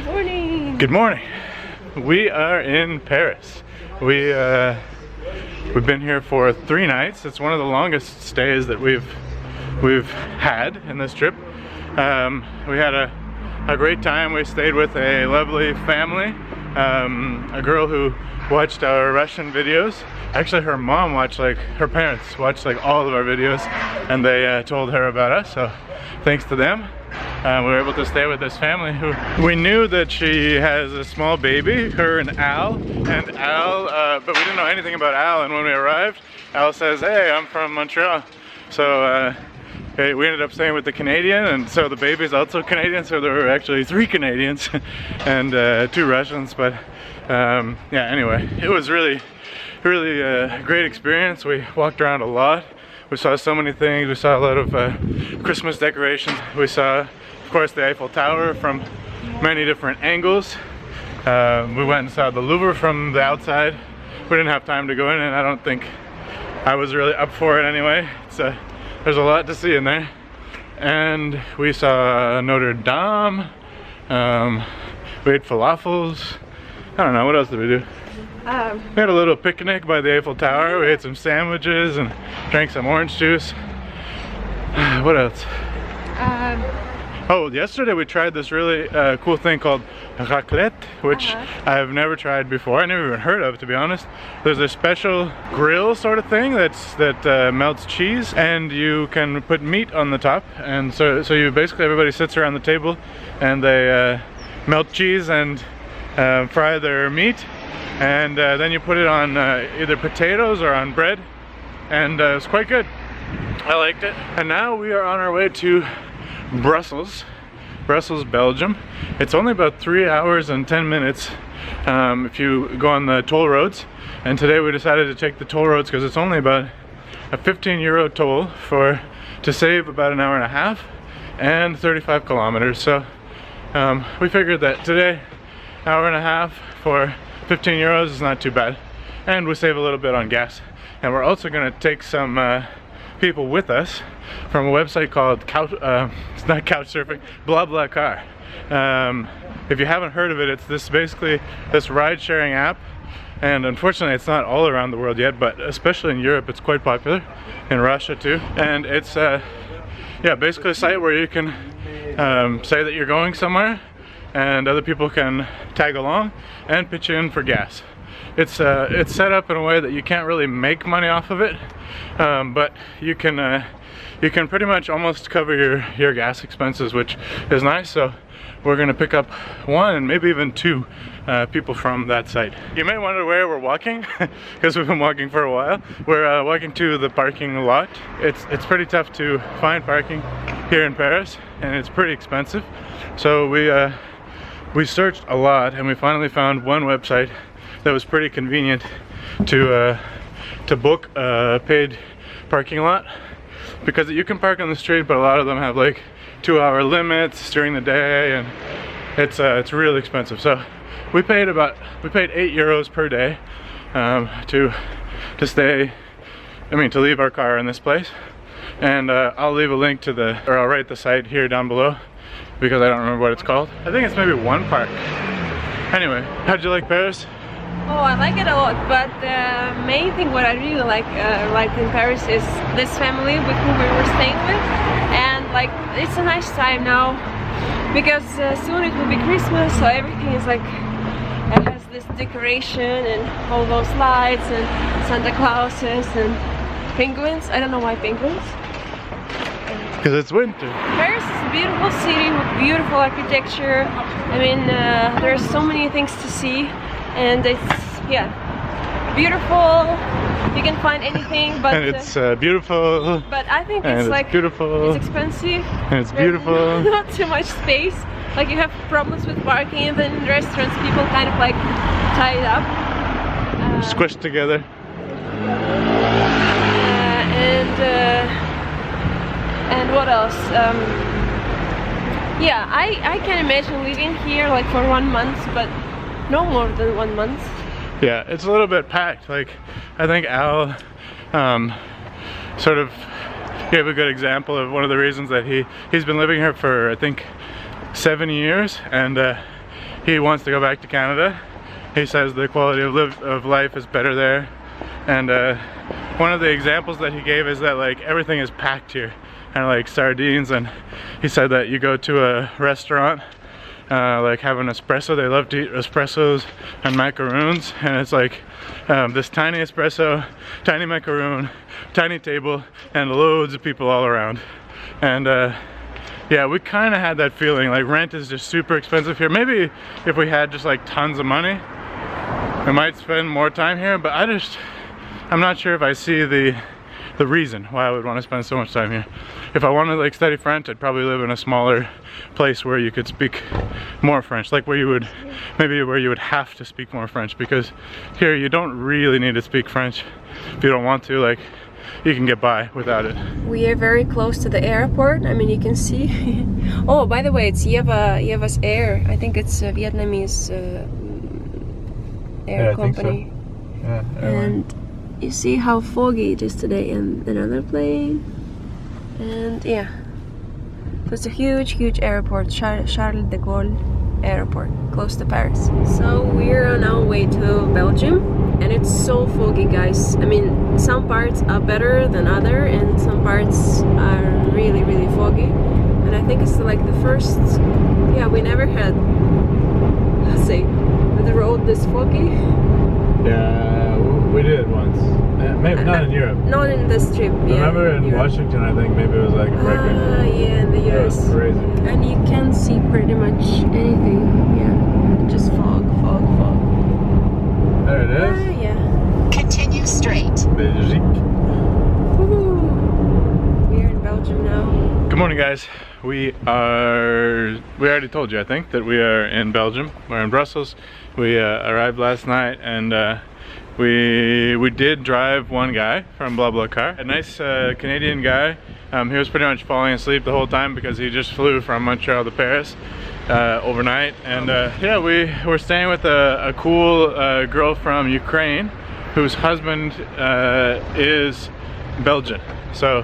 Morning. Good morning. We are in Paris. We've been here for 3 nights. It's one of the longest stays that we've had in this trip. We had a great time. We stayed with a lovely family, a girl who watched our Russian videos. Actually, her mom watched, her parents watched all of our videos, and they told her about us, so thanks to them. We were able to stay with this family who we knew that she has a small baby, her and Al, but we didn't know anything about Al, and when we arrived, Al says, "Hey, I'm from Montreal." So we ended up staying with the Canadian, and so the baby's also Canadian, so there were actually 3 Canadians and 2 Russians, but yeah, anyway, it was really a great experience. We walked around a lot. We saw so many things. We saw a lot of Christmas decorations. We saw, of course, the Eiffel Tower from many different angles. We went and saw the Louvre from the outside. We didn't have time to go in, and I don't think I was really up for it anyway. There's a lot to see in there. And we saw Notre Dame. We ate falafels. I don't know, what else did we do? We had a little picnic by the Eiffel Tower. We ate some sandwiches and drank some orange juice. What else? Oh, yesterday we tried this really cool thing called raclette, which I've never tried before. I never even heard of, to be honest. There's a special grill sort of thing that melts cheese, and you can put meat on the top. And so you basically, everybody sits around the table and they melt cheese and fry their meat. And then you put it on either potatoes or on bread, and it was quite good. I liked it. And now we are on our way to Brussels, Belgium. It's only about 3 hours and 10 minutes if you go on the toll roads. And today we decided to take the toll roads because it's only about a 15 euro toll to save about an hour and a half and 35 kilometers. So we figured that today, hour and a half for 15 euros is not too bad, and we save a little bit on gas. And we're also going to take some people with us from a website called it's not Couchsurfing, BlaBlaCar. If you haven't heard of it, it's basically this ride-sharing app, and unfortunately it's not all around the world yet, but especially in Europe it's quite popular, in Russia too. And it's yeah, basically a site where you can say that you're going somewhere, and other people can tag along and pitch in for gas. It's set up in a way that you can't really make money off of it, but you can pretty much almost cover your gas expenses, which is nice. So we're gonna pick up 1 and maybe even 2 people from that site. You may wonder where we're walking, because we've been walking for a while. We're walking to the parking lot. It's pretty tough to find parking here in Paris, and it's pretty expensive. So we searched a lot, and we finally found one website that was pretty convenient to book a paid parking lot, because you can park on the street, but a lot of them have 2-hour limits during the day, and it's really expensive. So we paid 8 euros per day to stay. To leave our car in this place, and I'll leave a link to I'll write the site here down below, because I don't remember what it's called. I think it's maybe One Park. Anyway, how'd you like Paris? Oh, I like it a lot, but the main thing what I really like in Paris is this family with whom we were staying with, and it's a nice time now, because soon it will be Christmas, so everything is it has this decoration and all those lights and Santa Clauses and penguins. I don't know why penguins. Because it's winter. Paris is a beautiful city with beautiful architecture. There's so many things to see, and it's, yeah, beautiful. You can find anything, but and it's beautiful. But I think and it's beautiful. It's expensive. And it's beautiful. Not too much space. You have problems with parking, and then in restaurants people kind of tie it up. Squished together. And what else? Yeah, I can imagine living here for 1 month, but no more than 1 month. Yeah, it's a little bit packed. I think Al sort of gave a good example of one of the reasons that he's been living here for, I think, 7 years, and he wants to go back to Canada. He says the quality of life is better there, and one of the examples that he gave is that like everything is packed here, and like sardines, and he said that you go to a restaurant, like have an espresso, they love to eat espressos and macaroons, and it's like this tiny espresso, tiny macaroon, tiny table, and loads of people all around. And yeah, we kind of had that feeling, like rent is just super expensive here. Maybe if we had just like tons of money, we might spend more time here, but I'm not sure if I see the reason why I would want to spend so much time here. If I wanted to like study French, I'd probably live in a smaller place where you could speak more French, like where you would have to speak more French, because here you don't really need to speak French if you don't want to. Like, you can get by without it. We are very close to the airport. I mean, you can see. Oh, by the way, it's Yeva's Air. I think it's a Vietnamese air company. I think so. Yeah, and you see how foggy it is today in another plane. And yeah, so it's a huge airport, Charles de Gaulle airport, close to Paris. So we're on our way to Belgium, and it's so foggy, guys. I mean, some parts are better than other, and some parts are really foggy. And I think it's like the first, yeah, we never had, let's say, the road this foggy. Yeah, we did it once. Maybe not in Europe. Not in this trip. Remember in Washington, I think maybe it was like a record. Yeah, in the US. It was crazy. And you can't see pretty much anything. Yeah, just fog. There it is. Yeah. Continue straight. Belgique. We're in Belgium now. Good morning, guys. We already told you, I think, that we are in Belgium. We're in Brussels. We arrived last night, and we did drive one guy from BlaBlaCar, a nice Canadian guy. He was pretty much falling asleep the whole time because he just flew from Montreal to Paris overnight. And yeah, we were staying with a cool girl from Ukraine whose husband is Belgian. So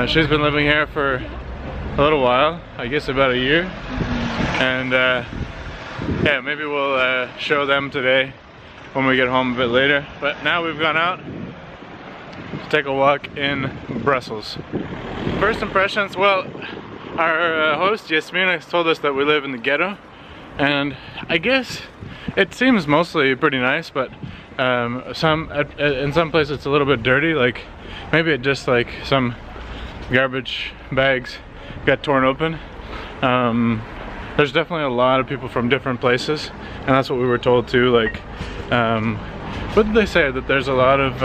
she's been living here for a little while, I guess about a year. And yeah, maybe we'll show them today when we get home a bit later. But now we've gone out to take a walk in Brussels. First impressions, well, our host Yasmina has told us that we live in the ghetto, and I guess it seems mostly pretty nice, but in some places it's a little bit dirty. Like maybe it just like some garbage bags got torn open. There's definitely a lot of people from different places, and that's what we were told too. Like, what did they say? That there's a lot of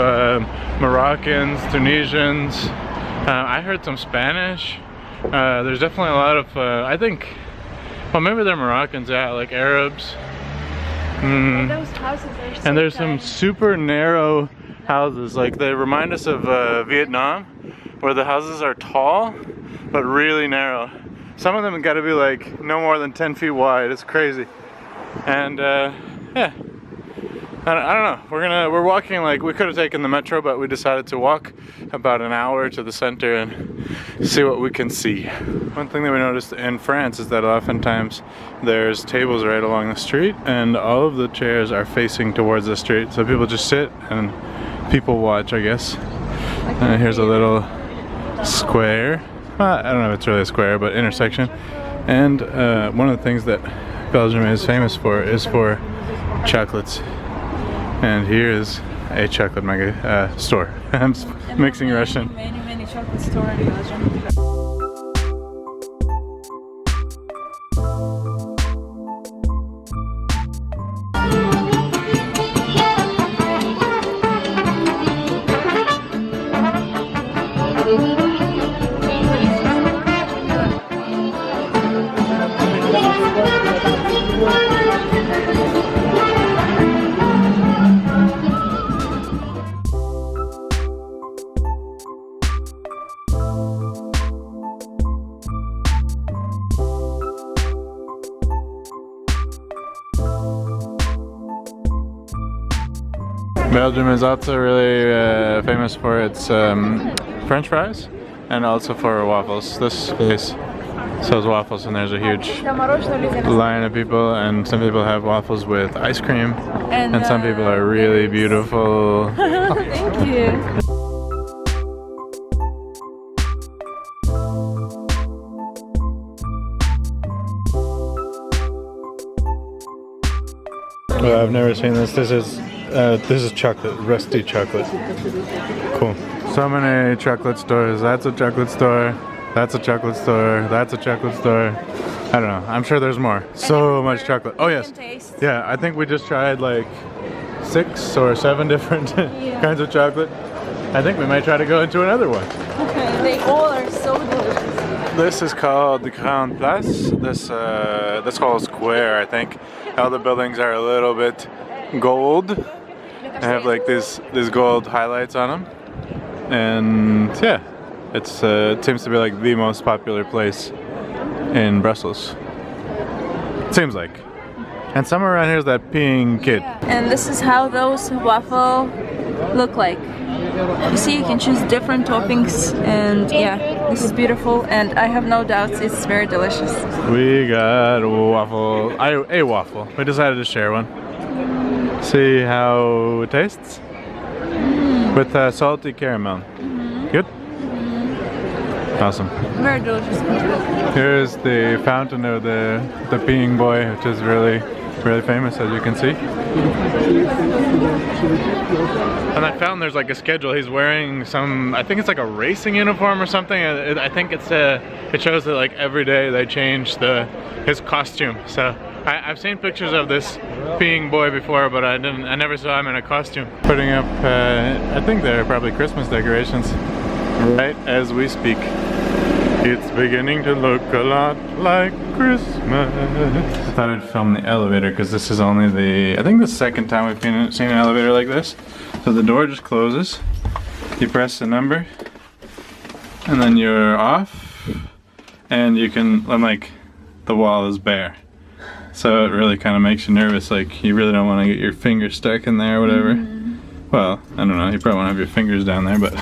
Moroccans, Tunisians. I heard some Spanish. There's definitely a lot of, I think, well, maybe they're Moroccans, yeah, like Arabs. And those houses are so and there's tiny. some super narrow houses. Like they remind us of Vietnam, where the houses are tall but really narrow. Some of them got to be like no more than 10 feet wide. It's crazy. And yeah, I don't know. We're walking, like we could have taken the metro, but we decided to walk about an hour to the center and see what we can see. One thing that we noticed in France is that oftentimes there's tables right along the street, and all of the chairs are facing towards the street. So people just sit and people watch, I guess. Here's a little square. I don't know if it's really a square, but intersection. And one of the things that Belgium is famous for is for chocolates. And here is a chocolate mega store. I'm mixing Russian. Many chocolate stores in Belgium. Belgium is also really famous for its French fries and also for waffles. This place sells waffles, and there's a huge line of people, and some people have waffles with ice cream, and some people are really beautiful. Thank you. Well, I've never seen this. This is chocolate, rusty chocolate. Cool. So many chocolate stores. That's a chocolate store. That's a chocolate store. That's a chocolate store. I don't know. I'm sure there's more. So much chocolate. Oh yes. Yeah, I think we just tried like 6 or 7 different kinds of chocolate. I think we might try to go into another one. They all are so delicious. This is called the Grand Place. This whole square, I think. All the buildings are a little bit gold. They have like these gold highlights on them. And yeah, it seems to be like the most popular place in Brussels. Seems like. And somewhere around here is that peeing kid. And this is how those waffles look like. You see, you can choose different toppings, and yeah, this is beautiful, and I have no doubts it's very delicious. We got a waffle, a waffle. We decided to share one. See how it tastes? With salty caramel. Good? Awesome. Very delicious. Here's the fountain of the peeing boy, which is really famous, as you can see. And I found there's like a schedule. He's wearing some, I think it's like a racing uniform or something. I think it shows that like every day they change his costume. So I've seen pictures of this peeing boy before, but I never saw him in a costume. Putting up, I think they're probably Christmas decorations right as we speak. It's beginning to look a lot like Christmas. I thought I'd film the elevator because this is only I think the second time we've seen an elevator like this. So the door just closes, you press the number, and then you're off, and you can, like, the wall is bare. So it really kind of makes you nervous, like you really don't want to get your finger stuck in there or whatever. Well, I don't know, you probably want to have your fingers down there, but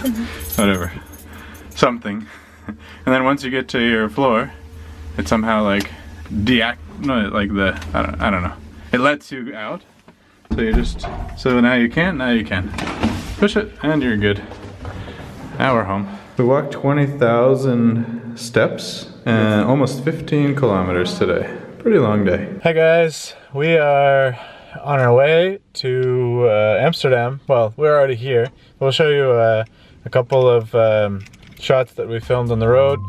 whatever. Something. And then once you get to your floor, it somehow like I don't know. It lets you out. So now you can. Push it and you're good. Now we're home. We walked 20,000 steps and almost 15 kilometers today. Pretty long day. Hi guys, we are on our way to Amsterdam. Well, we're already here. We'll show you a couple of shots that we filmed on the road.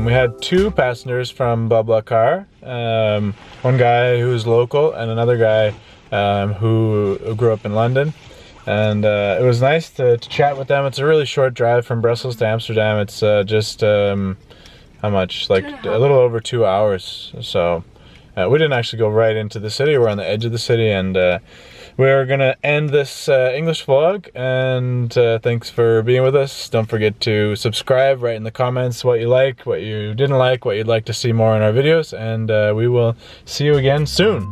We had 2 passengers from BlaBlaCar, one guy who's local and another guy who grew up in London, and it was nice to chat with them. It's a really short drive from Brussels to Amsterdam. It's just how much, like a little over 2 hours. So we didn't actually go right into the city. We're on the edge of the city, and we're gonna end this English vlog, and thanks for being with us. Don't forget to subscribe, write in the comments what you like, what you didn't like, what you'd like to see more in our videos, and we will see you again soon.